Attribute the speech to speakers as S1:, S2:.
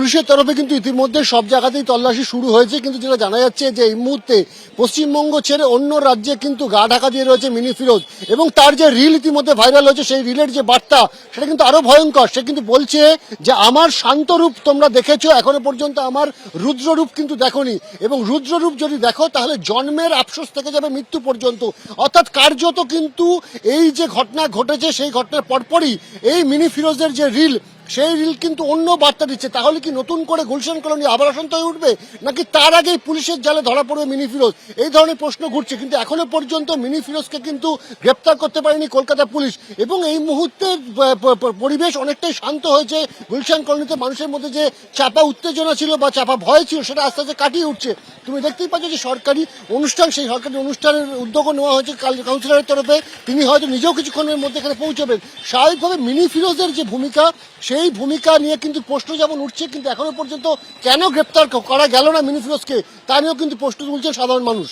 S1: পুলিশের তরফে কিন্তু ইতিমধ্যে সব জায়গাতেই তল্লাশি শুরু হয়েছে, কিন্তু যেটা জানা যাচ্ছে যে এই মুহূর্তে পশ্চিমবঙ্গ ছেড়ে অন্য রাজ্যে কিন্তু গা ঢাকা দিয়ে রয়েছে মিনি ফিরোজ, এবং তার যে রিল ইতিমধ্যে ভাইরাল হয়েছে সেই রিলের যে বার্তা সেটা কিন্তু আরো ভয়ঙ্কর। সে কিন্তু বলছে যে আমার শান্ত রূপ তোমরা দেখেছো, এখনো পর্যন্ত আমার রুদ্ররূপ কিন্তু দেখোনি, এবং রুদ্ররূপ যদি দেখো তাহলে জন্মের আফসোস থেকে যাবে মৃত্যু পর্যন্ত। অর্থাৎ কার্যত কিন্তু এই যে ঘটনা ঘটেছে সেই ঘটনার পরপরই এই মিনি ফিরোজের যে রিল সেই রিল কিন্তু অন্য বার্তা দিচ্ছে। তাহলে কি নতুন করে গুলশান কলোনি আবার অশান্ত হয়ে উঠবে, নাকি তার আগেই পুলিশের জালে ধরা পড়বে মিনি ফিরোজ? এই ধরনের প্রশ্ন ঘুরছে, কিন্তু এখনো পর্যন্ত মিনি ফিরোজকে কিন্তু গ্রেপ্তার করতে পারেনি কলকাতা পুলিশ। এবং এই মুহূর্তে পরিবেশ অনেকটাই শান্ত হয়েছে। গুলশান কলোনিতে মানুষের মধ্যে যে চাপা উত্তেজনা ছিল বা চাপা ভয় ছিল সেটা আস্তে আস্তে কাটিয়ে উঠছে। তুমি দেখতেই পাচ্ছ যে সরকারি অনুষ্ঠান, সেই সরকারি অনুষ্ঠানের উদ্যোগও নেওয়া হয়েছে কাউন্সিলরের তরফে। তিনি হয়তো নিজেও কিছুক্ষণের মধ্যে এখানে পৌঁছবেন। স্বাভাবিকভাবে মিনি ফিরোজের যে ভূমিকা, সেই ভূমিকা নিয়ে কিন্তু প্রশ্ন যেমন উঠছে, কিন্তু এখনো পর্যন্ত কেন গ্রেপ্তার করা গেল না মিনি ফিরোজকে তা নিয়েও কিন্তু প্রশ্ন তুলছে সাধারণ মানুষ।